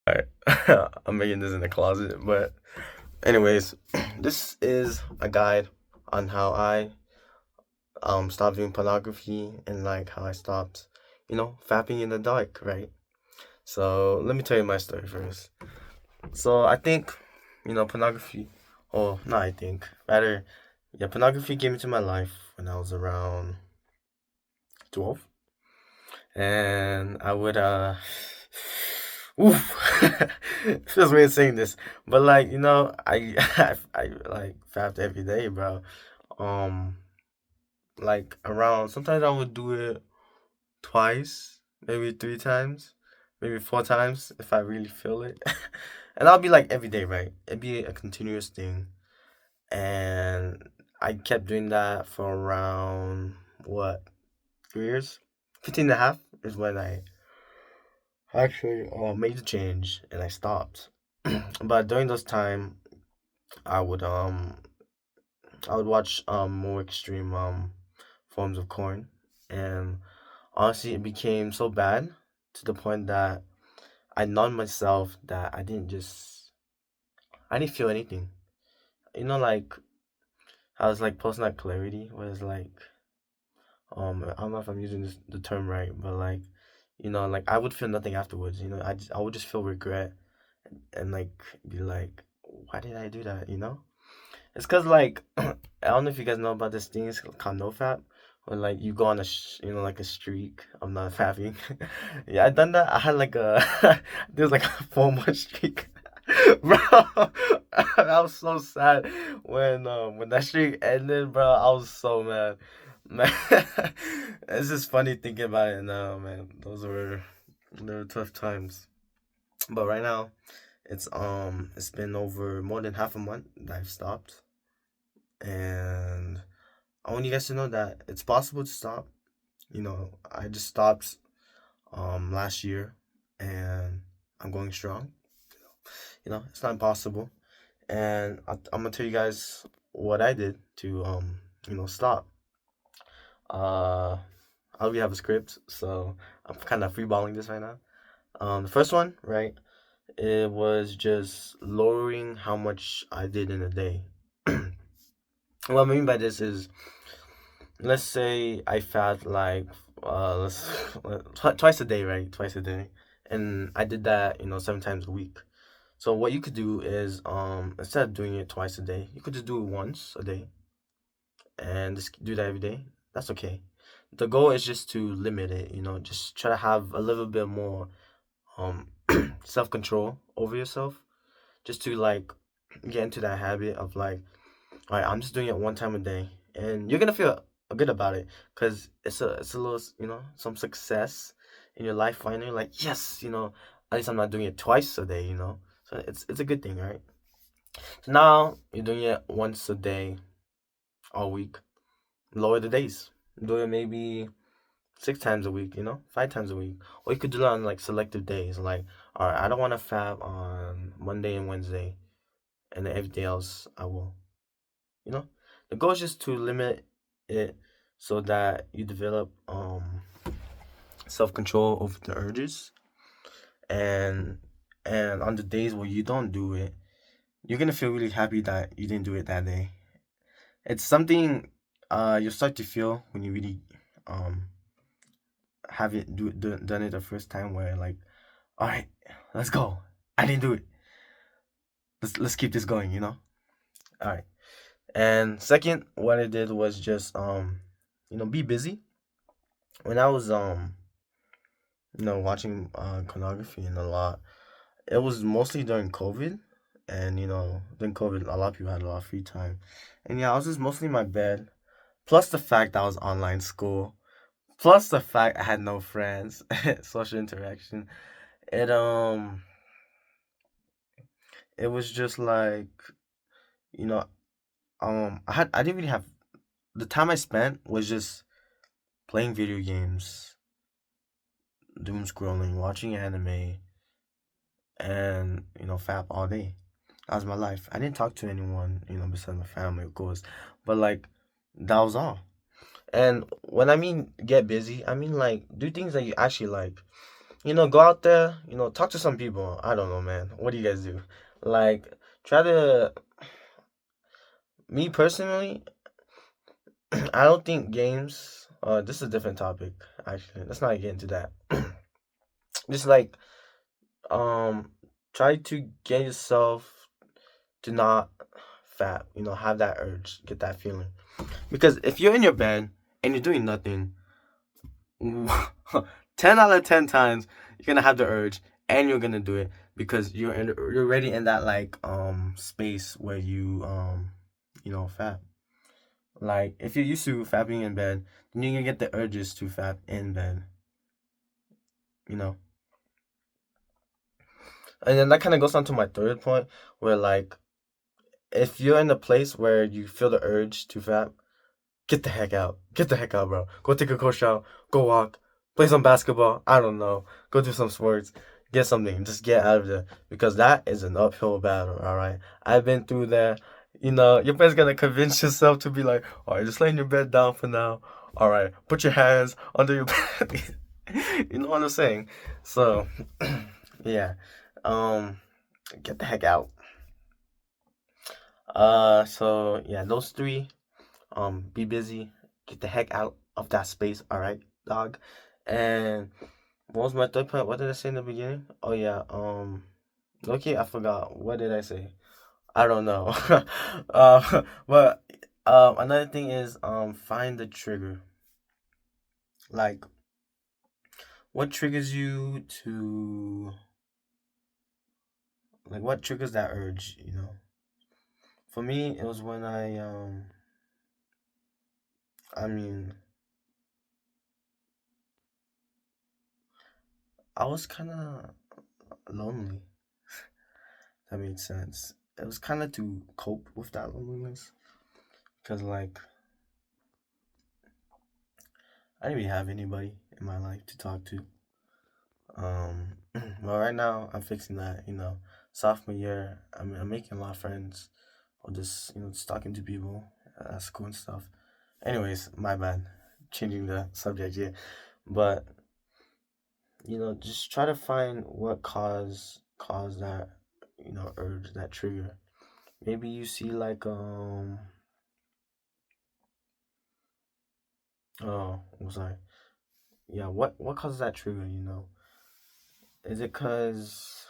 Alright. I'm making this in the closet, but anyways, this is a guide on how I stopped doing pornography and like how I stopped, fapping in the dark, right? So let me tell you my story first. So I think, pornography, or not I think, rather, yeah, pornography came into my life when I was around 12. And I would oof feels weird saying this, but like I I like fapped every day, bro. Um, like around sometimes I would do it twice, maybe three times, maybe four times if I really feel it, and I'll be like every day, right? It'd be a continuous thing, and I kept doing that for around what 3 years, 15 and a half is when I actually made the change and I stopped. But during those time, I would um I would watch more extreme forms of corn, and honestly, it became so bad to the point that I numbed myself that I didn't feel anything. Like I was like post nut clarity was like I don't know if I'm using the term right, but like like I would feel nothing afterwards. I would just feel regret and like be like, why did I do that? It's cause like I don't know if you guys know about this thing. It's called NoFap, where like you go on like a streak of not fapping. Yeah, I done that. I had like a there was like a 4 month streak, bro. I was so sad when that streak ended, bro. I was so mad, man. It's just funny thinking about it now, man. They were tough times. But right now, it's been over more than half a month that I've stopped, and I want you guys to know that it's possible to stop. I just stopped last year, and I'm going strong. It's not impossible, and I'm gonna tell you guys what I did to stop. Uh, I already have a script, so I'm kind of freeballing this right now. The first one, right? It was just lowering how much I did in a day. What I mean by this is, let's say I fat like let's twice a day, right? Twice a day, and I did that, 7 times a week. So what you could do is, instead of doing it twice a day, you could just do it once a day, and just do that every day. That's okay. The goal is just to limit it. Just try to have a little bit more um self control over yourself, just to like get into that habit of like, all right, I'm just doing it 1 time a day, and you're gonna feel good about it because it's a little, some success in your life finally. Like, yes, at least I'm not doing it twice a day. So it's a good thing, right? So now you're doing it once a day, all week. Lower the days. Do it maybe 6 times a week. 5 times a week, or you could do that on like selective days. Like, all right, I don't want to fab on Monday and Wednesday, and then every day else I will. You know, the goal is just to limit it so that you develop self control over the urges, and on the days where you don't do it, you're gonna feel really happy that you didn't do it that day. It's something you start to feel when you really um have it done it the first time, where like, all right, let's go. I didn't do it. Let's keep this going. All right. And second, what I did was just be busy. When I was watching pornography and a lot. It was mostly during COVID, and during COVID, a lot of people had a lot of free time, and yeah, I was just mostly in my bed. Plus the fact I was online school, plus the fact I had no friends, social interaction. It it was just like you know I didn't really have the time I spent was just playing video games, doom scrolling, watching anime, and fap all day. That was my life. I didn't talk to anyone, besides my family, of course, but like that was all. And when I mean get busy, I mean like do things that you actually like. Go out there, talk to some people. I don't know, man. What do you guys do? Like, try to. Me personally, I don't think games. This is a different topic. Actually, let's not get into that. Just like, um, try to get yourself to not fat. Have that urge, get that feeling. Because if you're in your bed and you're doing nothing, 10 out of 10 times you're gonna have the urge and you're gonna do it because you're already in that like space where fat. Like if you're used to fapping in bed, then you're gonna get the urges to fap in bed, you know. And then that kind of goes on to my third point, where like if you're in a place where you feel the urge to fap, get the heck out. Get the heck out, bro. Go take a cold shower. Go walk. Play some basketball. I don't know. Go do some sports. Get something. Just get out of there. Because that is an uphill battle, alright? I've been through there. Your friend's gonna convince yourself to be like, alright, just lay in your bed down for now. Alright, put your hands under your bed. You know what I'm saying? So, yeah. Um, get the heck out. So yeah, those three. Be busy. Get the heck out of that space. All right, dog. And what was my third point? What did I say in the beginning? Oh yeah. Okay, I forgot. What did I say? I don't know. But another thing is find the trigger. Like, what triggers you to like what triggers that urge? For me, it was when I mean, I was kind of lonely. That made sense. It was kind of to cope with that loneliness because, like, I didn't really have anybody in my life to talk to. Well, right now I'm fixing that. Sophomore year, I'm making a lot of friends, or just talking to people. That's cool and stuff. Anyways, my bad, changing the subject here, but just try to find what cause that urge, that trigger. Maybe you see like oh, I'm sorry. Yeah, what causes that trigger? Is it cause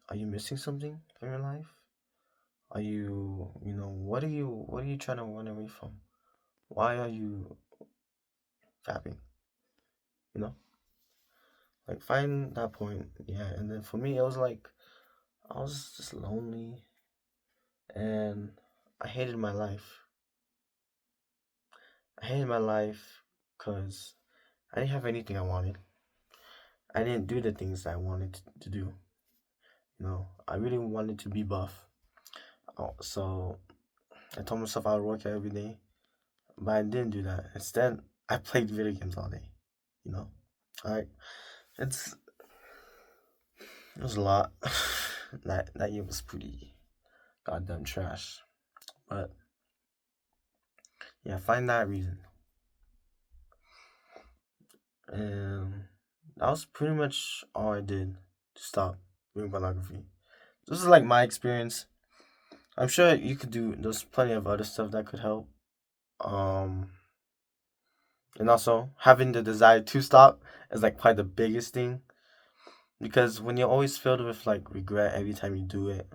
are you missing something in your life? Are what are you trying to run away from? Why are you fapping? You know, like find that point. Yeah, and then for me, it was like I was just lonely and I hated my life. I hated my life because I didn't have anything I wanted. I didn't do the things I wanted to do. I really wanted to be buff. So I told myself I would work out every day, but I didn't do that. Instead, I played video games all day. You know, I it's it was a lot. That year was pretty goddamn trash. But yeah, find that reason, and that was pretty much all I did to stop doing pornography. This is like my experience. I'm sure you could do. There's plenty of other stuff that could help. Um, and also having the desire to stop is like probably the biggest thing because when you're always filled with like regret every time you do it,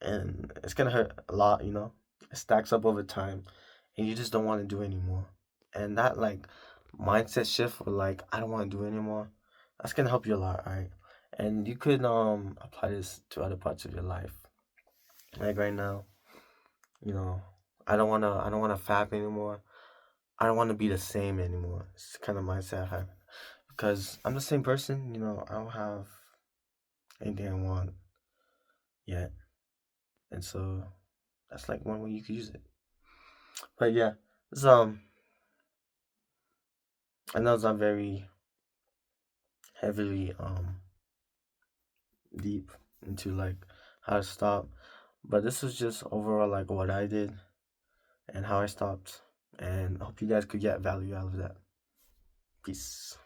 and it's gonna hurt a lot, it stacks up over time, and you just don't want to do it anymore. And that like mindset shift with like I don't want to do it anymore, that's gonna help you a lot, right? And you could apply this to other parts of your life. Like right now, you know, I don't wanna fap anymore. I don't want to be the same anymore. It's the kind of mindset I have because I'm the same person. I don't have anything I want yet, and so that's like one way you could use it. But yeah, it's, I know it's not very heavily deep into like how to stop, but this was just overall like what I did and how I stopped, and I hope you guys could get value out of that. Peace.